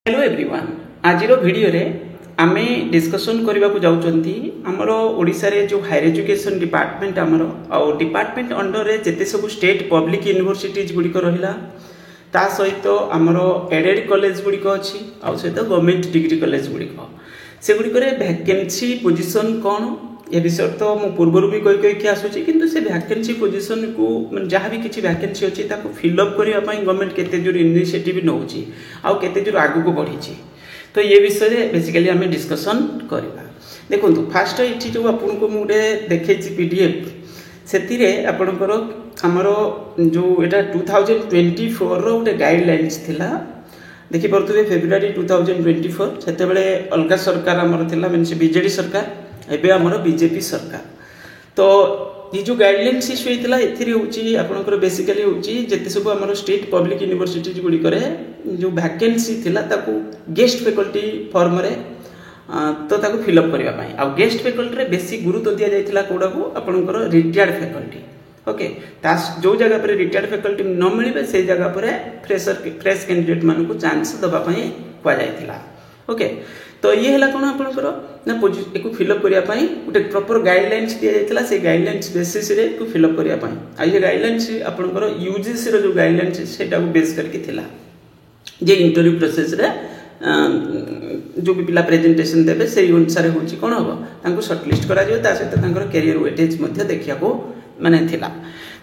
Hello everyone आज video रे आमे डिस्कशन करने को जाउचंती हमर ओडिसा रे जो हायर एजुकेशन डिपार्टमेंट हमर और डिपार्टमेंट अंडर रे जेते सब स्टेट पब्लिक यूनिवर्सिटीज गुड़िक रहिला ता सहित हमर एडेड कॉलेज गुड़िक अछि और सहित गवर्नमेंट डिग्री कॉलेज गुड़िक से गुड़िक रे वैकेंसी पोजीशन कौन ये विषय तो मु पूर्व भी कही आसूची किंतु से वैकेंसी पोजीशन को जहाँ भी किसी वैकेंसी अच्छी फिलअप करने गवर्नमेंट केते जोर इनिशिएटिव नौची आउ केते जोर आगु को बढ़ी तो ये विषय बेसिकली आम डिस्कसन करवा देखो फास्ट ये जो आपको मुझे देखी पीडीएफ से आपणकर आमर जो यहाँ 2024 रोटे गाइडलाइंस थिला देखी पारे फेब्रुआरी 2024 से अलग सरकार आमर थिला मीनस बीजेडी सरकार एबे आमर बीजेपी सरकार तो ये जो गाइडलाइंस इश्यू होता है आपंकर बेसिकली हूँ जिते सब आम स्टेट पब्लिक यूनिवर्सिटीज गुड़िक जो वैकेंसी थिला ताकू गेस्ट फैकल्टी फॉर्म रे तो ताकू फिलअप करने आ गेस्ट फैकल्टी रे बेसी गुरुत्व दि जाइथिला कोडा को आपंकर रिटायर्ड फैकल्टी ओके जो जगह पर रिटायर्ड फैकल्टी न मिले से जगह पर फ्रेश कैंडिडेट मान को चांस दवाई कहुला ओके तो ये है कौन आपंकर ना एक फिलअप करने गोटे प्रॉपर गाइडलाइंस दि जाता से गाइडलाइंस बेसिस रे को फिलअप करने आ ये गाइडलाइंस आपंकर यूजीसी रो जो गाइडलाइंस सेटा को बेस करके थिला जे इंटरव्यू प्रोसेस रे जो भी पिला प्रेजेंटेशन देवे से अनुसार हूँ कौन हम तांको शॉर्टलिस्ट करा जो ता सहित तांकर कैरियर वेटेज मध्य देखिया को माने थिला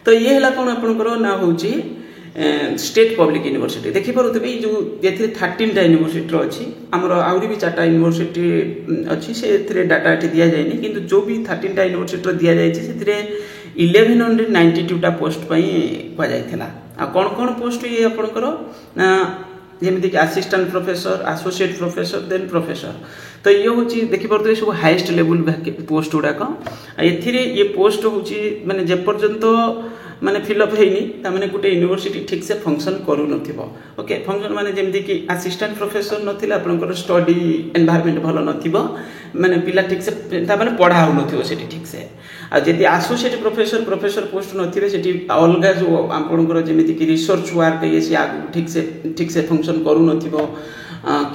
तो ये है कौन आपंकर ना हूँ स्टेट पब्लिक यूनिवर्सिटी देखी पारे जो ये 13टा यूनिवर्सिटी अच्छी आमर आहरी भी 4टा यूनिवर्सिटी अच्छी से डाटा दि जाए कि जो भी 13टा यूनिवर्सिटी दि जाए से 1192टा पोस्ट कहुला कौन कौन पोस्ट ये आपंकर जमीक assistant professor associate professor then professor तो ये हूँ देखी पारे सब हाईएस्ट लेवल पोस्ट गुड़ाक ये पोस्ट हूँ माने जेपर्यंत माने फिलअप होनी गोटे यूनिवर्सिटी ठीक से फंक्शन करू नथिबो ओके फंक्शन माने जेमती कि असिस्टेंट प्रोफेसर नथिला आपनकर स्टडी एनवायरनमेंट भलो नथिबो माने पिला ठीक से ता माने पढ़ा हो नथिबो सेठी ठीक से आ जदि एसोसिएट प्रोफेसर पोस्ट नथिबे सेठी अलगा जो आपनकर जेमती कि रिसर्च वर्क ये से ठीक से फंक्शन करू नथिबो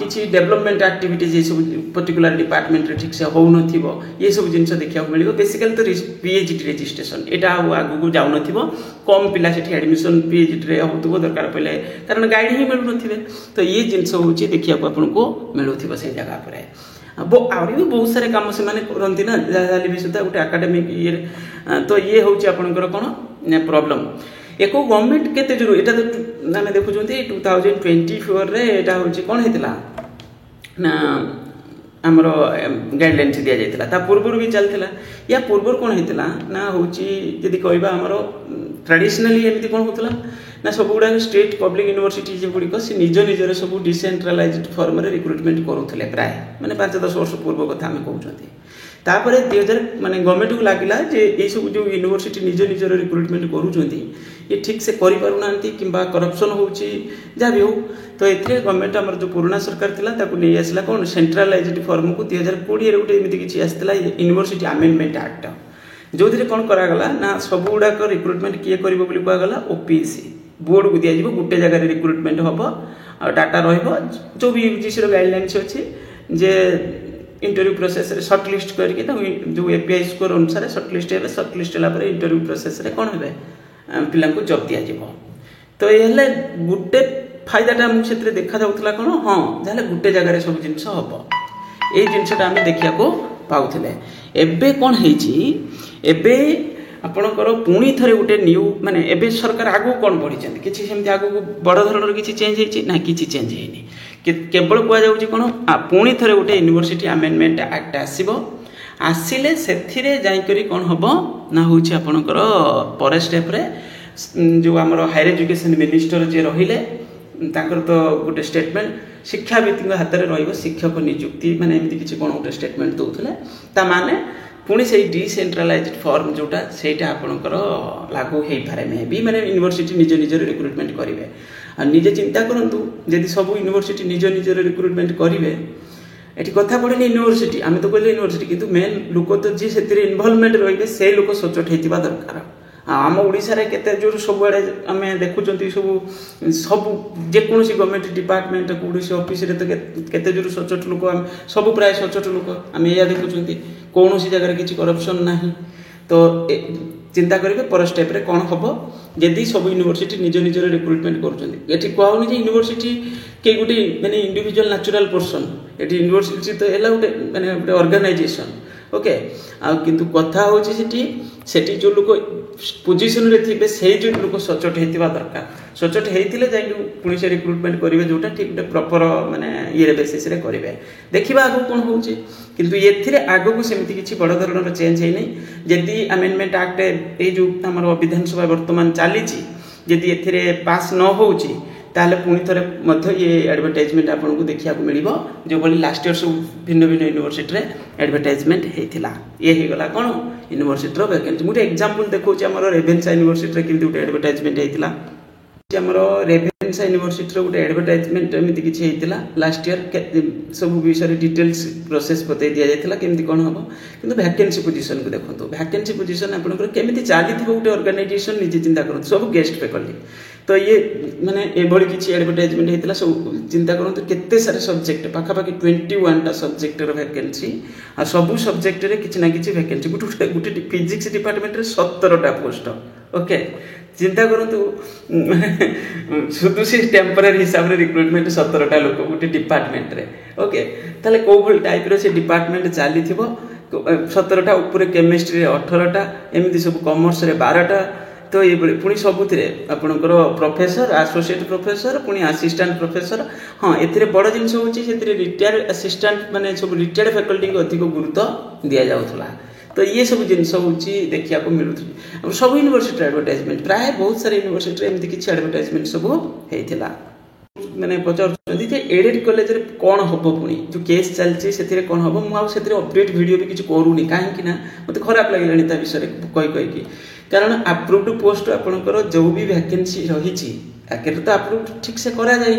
किसी डेवलपमेंट एक्टिविटीज ये सब पर्टिकुलर डिपार्टमेंट ठीक से हो नथिबो ये सब जिनस देखा मिलिबो बेसिकली तो पीएचडी रजिस्ट्रेशन एटा आगु को जाउ नथिबो कम पिला सेठी एडमिशन पीएचडी रे होतबो दरकार पले कारण गाइड ही मिलु नथिबे तो ये जिनस होची देखिया को आपन को मिलुथिबो से जगह पर आउरी भी बहुत सारे काम से माने करंती ना जाली भी सुधा गोटे एकेडमिक ये तो ये होची आपनकर कोन प्रॉब्लम एको गवर्नमेंट केते जरूर एटा तो आमे देखुचंती 2024 रे एटा होची कोन हेतिला ना हमरो गाइडलाइंस दिया जायतिला ता पूर्व भी चलतिला या पूर्व कोन हेतिला ना होची यदि कहबा हमरो ट्रेडिशनली एमती कोन होतला ना सब गुडा स्टेट पब्लिक यूनिवर्सिटी जे गुडी को से निजर सब डिसेंट्रलाइज्ड फॉर्म रे रिक्रूटमेंट करूथले प्राय माने 5-10 वर्ष पूर्व कथा हम कहउचंती तापरे 2000 माने गवर्नमेंट को लागिला जे ए सब जो यूनिवर्सिटी निजर रिक्रूटमेंट करूचंती ये ठीक से करि पारु नांती किंबा करप्शन होउची जा भी हो तो एथरे गवर्नमेंट हमर जो पुराना सरकार थिला ताकू नै आसला कोन सेंट्रलाइज्ड फॉर्म को 2020 रे उठे एमिति किछि आस्तिला यूनिवर्सिटी अमेंडमेंट एक्ट जो थिरे कोन करा गला ना सब गुडा को रिक्रूटमेंट किए करबो बोली कहला गला ओपीसी बोर्ड को दिया जिवो गुटे जगह रे रिक्रूटमेंट होबो और डाटा रहइबो जो भी यूजीसी रो गाइडलाइंस अछि जे इंटरव्यू प्रोसेस रे शॉर्ट लिस्ट करके जो एपीआई स्कोर अनुसार शॉर्ट लिस्ट हला पर इंटरव्यू प्रोसेस रे कोन हेबे पिला को जॉब दिया जिवो तो ये गुटे फायदाटा मुझे देखा जाऊला कौन हाँ जहाँ गोटे जगार सब जिन हम ये जिनसा आम देखा पाऊले एबे कौन है आपणकर पुणी थे गोटे न्यू माने एबे सरकार आगु कौन बढ़ी किसी सेमती आगु बड़ धरण किसी चेंज होना कि चेंज है केवल कहुँ कौन पुणी थे गोटे यूनिवर्सिटी अमेंडमेंट एक्ट आसिले से जाकर कौन हम ना हूँ आपणकर पर स्टेप रे जो आमर हायर एजुकेशन मिनिस्टर जे रहिले ताकर तो गोटे स्टेटमेंट शिक्षाविद हाथ में रही शिक्षक नियुक्ति माने एमती किसी कौन गोटे स्टेटमेंट दौले ता माने पुणी से डिसेंट्रलाइज्ड फॉर्म जोटा सेटा आपणकर लागू हो पारे मे भी माने यूनिवर्सिटी निज रिक्रूटमेंट करेंगे निजे चिंता करूँ जदि सब यूनिवर्सिटी निज रिक्रूटमेंट करेंगे ये कथा पड़े यूनिवर्सिटी आम तो कहले यूनिवर्सिटी किंतु मेन लोक तो जी से इनवॉल्वमेंट रही से लोक सचोट होता दरकार आम ओडिशा केते जोर सब आड़े आम देखुं सब सब जेकोसी गवर्नमेंट डिपार्टमेंट कौन ऑफिस रे तो केते जोर सचोट लोक सब प्राय सचोट लोक आम या देखुं कौन जगह किसी करप्शन ना तो चिंता करेंगे पर स्टेप रे कौन हम जदि सब यूनिवर्सिटी निज निजर रिक्रुटमेंट कर कहूनी यूनिवर्सिटी के गोटे माने इंडिविजुअल नेचुरल पर्सन ये यूनिवर्सिटी तो है गोटे माने गोटे ऑर्गेनाइजेशन ओके किंतु कथा होची सेठी जो लोक पोजिशन रे थिबे से जो लोक सचोट हेतिबा दरकार सचोट हेतिले जाई पुणी से रिक्रुटमेंट करिवे जोटा ठीक प्रॉपर माने ये बेसिस रे करिवे देखिबा आगु कोन होउची किंतु एथिरे आगु को सेमिति किछि बड़ धरणर चेंज हे नै जदि अमेंडमेंट एक्ट ए जो हमर विधानसभा वर्तमान चालीची जदि एथिरे पास न होउची ताहले पुणी थरे मध्य ये एडवर्टाइजमेंट आपको देखा मिल जो भाई लास्ट ईयर सब भिन्न भिन्न यूनिवर्सिटी रे एडवर्टाइजमेंट होता ये हो गला कौन यूनिवर्सिटी वैकेंसी मुझे एग्जांपल देखो रेभेन्सा यूनिवर्सिटी केमती गोटे एडवर्टाइजमेंट होता आमर रेभेन्सा यूनिवर्सिटी गोटे एडवर्टाइजमेंट एमती किसी होता लास्ट ईयर सब विषय डिटेल्स प्रोसेस बतई दि जाता केमती कौन हम कि वैकेंसी पोजिशन को देखो वैकेंसी पोजिशन आपंकर केमी चली गोटे ऑर्गेनाइजेशन निजे चिंता करते सब गेस्ट फैकल्टी तो ये माने एभली किसी एडवर्टाइजमेंट होता सब चिंता करते केते सारे सब्जेक्ट पाखापाखि 21टा सब्जेक्ट वैकेंसी आ सबू सब्जेक्ट रे किसी ना किसी वैकेंसी गोटे गोटे फिजिक्स डिपार्टमेंट रे 17टा पोस्ट ओके चिंता करतु शुद्ध से टेम्पररी हिसाब रे रिक्रुटमेंट 17टा लोक गोटे डिपार्टमेंट रे ओके ताले को भल टाइप रो से डिपार्टमेंट चली थिबो 17टा ऊपर केमिस्ट्री 18टा एमती सब कॉमर्स रे 12टा तो ये पुणी सबुथिरे आपणकर प्रोफेसर एसोसिएट प्रोफेसर पुणी असिस्टेंट प्रोफेसर हाँ एथिरे बड़ जिनस होची सेथिरे रिटायर्ड असिस्टेंट माने सब रिटायर्ड फैकल्टी को अधिक गुरुत्व दिया जाउथला तो ये सब जिनस होची देखिया को मिलुथि सब यूनिवर्सिटी एडवर्टाइजमेंट प्राय बहुत सारे यूनिवर्सिटी एमती किछि एडवर्टाइजमेंट सब हेथिला मैंने पचार एडेड कॉलेज रे कौन हम पुणी जो केस चलती से कौन हम मुझे अपडेट वीडियो भी किसी करूनी कहीं मत खराब लगे विषय कही कारण अप्रूव्ड पोस्ट आपंकर जो भी वैकेंसी रही तो अप्रूव्ड ठीक से करा जाए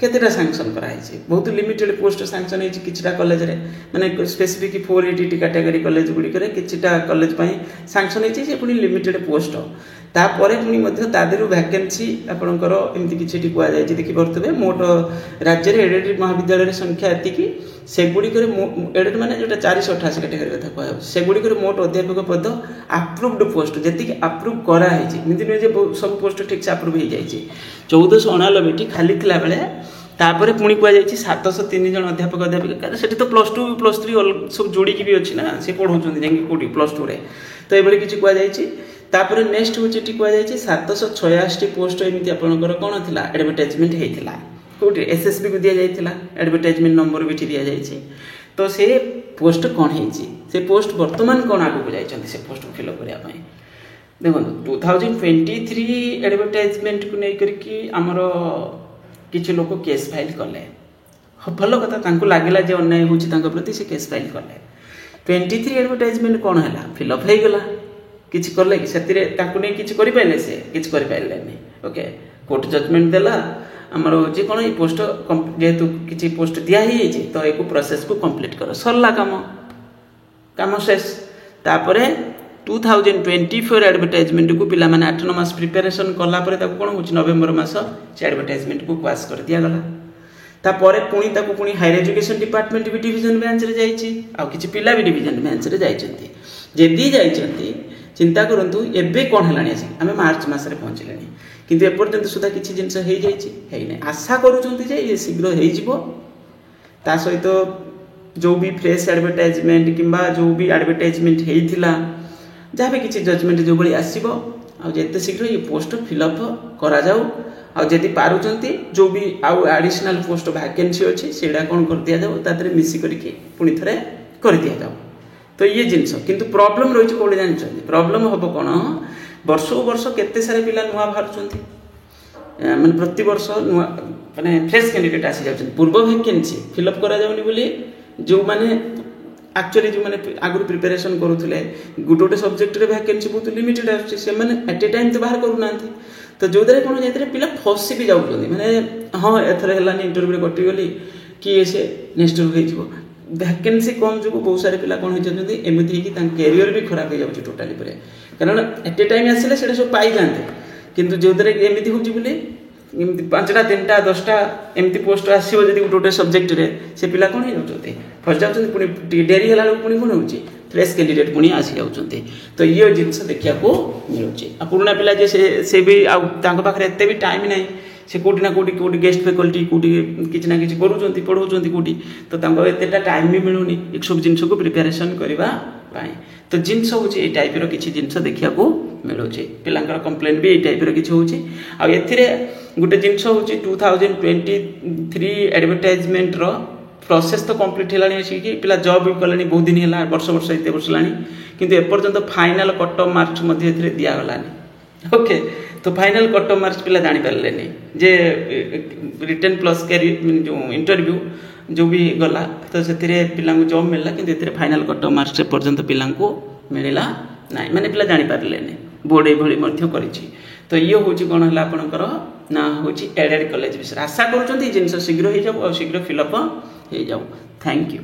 केतेटा सैंक्शन कराई बहुत लिमिटेड पोस्ट सैंक्शन होती किछटा कॉलेज रे माने स्पेसिफिक 480 कैटेगरी कॉलेज गुड़िक किछटा कॉलेज सैंक्शन होती पुणी लिमिटेड पोस्ट तापर पुणी तादेर वैकेंसी आपंकर एमती किसी कहुई देखिपे मोट राज्य में एडेड महाविद्यालय संख्या एति सेगुड़िक एडेड माने जो 488 कैटेगरी कथा कह सेगुड़िक मोट अध्यापक पद अप्रूव्ड पोस्ट जी अप्रूव कराई एमती नुहे सब पोस्ट ठीक से अप्रूव हो जाए 1499 खाली थिला बेले तापर पुणी कहुई 703 जन अध्यापक अध्यापिका से तो +2 +3 सब जोड़ी भी अच्छी ना से पढ़ाऊँ जाकि कौटी +2 रे तो ये किसी कहुई तापर नेक्स्ट हूँ कहुई 786 पोस्ट एमती आपंकर कौन थी एडवर्टाइजमेंट होता कौटे एसएसबी को दि जाता एडवर्टाइजमेंट नंबर भी दि जाए तो से पोस्ट कौन से पोस्ट बर्तमान कौन आगे जाइए से पोस्ट को फिलअप करने देखो 2023 एडवर्टाइजमेंट को लेकर आमर किसी लोग केस फाइल कले भल कथा लगला जे अन्याय होती से केस फाइल कले 23 एडवर्टाइजमेंट कौन है फिलअप हो गला किसी कले कि किसी करें से किसी करें ओके कोर्ट जजमेंट देला आमर हूँ कौन ये पोस्ट जेहेतु किसी पोस्ट दिखाई तो ये प्रोसेस को कंप्लीट कर सरला काम शेष तापर 2024 एडवर्टाइजमेंट को पिला माने 8-9 मास प्रिपेरेसन कला कौन हो नवेम्बर मास से एडवर्टाइजमेंट को पास कर दिगला तापर पुणी हायर एजुकेशन डिपार्टमेंट भी डिविजन बेंच रे जाइए आ किसी पिला भी डिविजन बेंच रे जाइए जदि जाइए चिंता करूँ एबे कौन है आम मार्च मसरे पहुँचले किंतु एपर्यंत सुधा किसी जिनस हो जाए आशा करुँचे शीघ्र हो सहित जो भी फ्रेश एडवर्टाइजमेंट किंबा जो भी एडवर्टाइजमेंट होता जहाँ भी किसी जजमेंट जो भाई आसो आते शीघ्र ये पोस्ट फिलअप करा जाऊ आदि पार्टी जो भी आउ एडिशनल पोस्ट वैकेंसी अच्छी से कौन कर दि जाऊ तादे मिसिक पुणी थे कर दि जाऊ तो ये जिनस किंतु प्रॉब्लम रही कौटे जानते प्रॉब्लम हम कौन वर्ष वर्ष केते सारे पिला नुआ बाहर माने प्रति वर्ष नुआ माने फ्रेश कैंडिडेट आसी जाउछन पूर्व वैकेंसी फिलअप करा जाउनी बोली जो माने एक्चुअली जो माने आगु प्रिपरेशन करूथले गोटे सब्जेक्ट रे वैकेंसी बहुत लिमिटेड आछी से माने एट ए टाइम तो बाहर करू नांती तो जो दरे कोन जेतरे पिला फसी भी जाउछन माने हां एथरे हलानी इंटरव्यू रे कटि गली कि से नेक्स्ट हो जिवो ଭ୍ୟାକେନ୍ସି କମ୍ ଯୋଗୁଁ ବହୁତ ସାରା ପିଲା କ'ଣ ହେଇଯାଉଛନ୍ତି ଏମିତି ହେଇକି ତାଙ୍କ କ୍ୟାରିୟର ବି ଖରାପ ହେଇଯାଉଛି ଟୋଟାଲି ପରେ। କାରଣ ଏଟ୍ ଏ ଟାଇମ୍ ଆସିଲେ ସେଇଟା ସବୁ ପାଇଯାଆନ୍ତେ, କିନ୍ତୁ ଯେଉଁଥିରେ ଏମିତି ହେଉଛି ବୋଲି ଏମିତି 5ଟା 3ଟା 10ଟା ଏମିତି ପୋଷ୍ଟ ଆସିବ ଯଦି ଗୋଟେ ସବଜେକ୍ଟରେ, ସେ ପିଲା କ'ଣ ହେଇଯାଉଛନ୍ତି ଫସିଯାଉଛନ୍ତି, ପୁଣି ଟିକେ ଡେରି ହେଲା ବେଳକୁ ପୁଣି କ'ଣ ହେଉଛି ଫ୍ରେଶ୍ କ୍ୟାଣ୍ଡିଡେଟ୍ ପୁଣି ଆସିଯାଉଛନ୍ତି। ତ ଇଏ ଜିନିଷ ଦେଖିବାକୁ ମିଳୁଛି। ଆଉ ପୁରୁଣା ପିଲା ଯେ ସେ ବି ଆଉ ତାଙ୍କ ପାଖରେ ଏତେ ବି ଟାଇମ୍ ନାହିଁ, ସେ କେଉଁଠି ନା କେଉଁଠି ଗେଷ୍ଟ ଫ୍ୟାକଲ୍ଟି କେଉଁଠି କିଛି ନା କିଛି କରୁଛନ୍ତି ପଢ଼ାଉଛନ୍ତି କେଉଁଠି, ତ ତାଙ୍କ ଏତେଟା ଟାଇମ୍ ବି ମିଳୁନି ଏସବୁ ଜିନିଷକୁ ପ୍ରିପାରେସନ୍ କରିବା ପାଇଁ। ତ ଜିନିଷ ହେଉଛି ଏଇ ଟାଇପ୍ର କିଛି ଜିନିଷ ଦେଖିବାକୁ ମିଳୁଛି। ପିଲାଙ୍କର କମ୍ପ୍ଲେନ୍ ବି ଏଇ ଟାଇପ୍ର କିଛି ହେଉଛି। ଆଉ ଏଥିରେ ଗୋଟେ ଜିନିଷ ହେଉଛି 2023 ଆଡ଼ଭର୍ଟାଇଜମେଣ୍ଟର ପ୍ରୋସେସ୍ ତ କମ୍ପ୍ଲିଟ୍ ହେଲାଣି, ଆସିକି ପିଲା ଜବ୍ ବି କଲେଣି ବହୁତ ଦିନ ହେଲା, ବର୍ଷ ଏତେ ବର୍ଷ ହେଲାଣି, କିନ୍ତୁ ଏପର୍ଯ୍ୟନ୍ତ ଫାଇନାଲ୍ କଟ୍ ଅଫ୍ ମାର୍କସ୍ ମଧ୍ୟ ଏଥିରେ ଦିଆଗଲାନି। ଓକେ, ତ ଫାଇନାଲ୍ କଟ୍ ଅଫ୍ ମାର୍କସ୍ ପିଲା ଜାଣିପାରିଲେନି ଯେ ରିଟେନ୍ ପ୍ଲସ୍ ଯେଉଁ ଇଣ୍ଟରଭ୍ୟୁ ଯେଉଁ ବି ଗଲା, ତ ସେଥିରେ ପିଲାଙ୍କୁ ଜବ୍ ମିଳିଲା, କିନ୍ତୁ ଏଥିରେ ଫାଇନାଲ୍ କଟ୍ ଅଫ୍ ମାର୍କସ୍ ଏପର୍ଯ୍ୟନ୍ତ ପିଲାଙ୍କୁ ମିଳିଲା ନାହିଁ, ମାନେ ପିଲା ଜାଣିପାରିଲେନି। ବୋର୍ଡ଼ ଏଇଭଳି ମଧ୍ୟ କରିଛି। ତ ଇଏ ହେଉଛି କ'ଣ ହେଲା ଆପଣଙ୍କର ନା ହେଉଛି ଏଡେଡ୍ କଲେଜ ବିଷୟରେ। ଆଶା କରୁଛନ୍ତି ଏଇ ଜିନିଷ ଶୀଘ୍ର ହେଇଯାଉ ଆଉ ଶୀଘ୍ର ଫିଲ୍ଅପ୍ ହେଇଯାଉ। Thank you.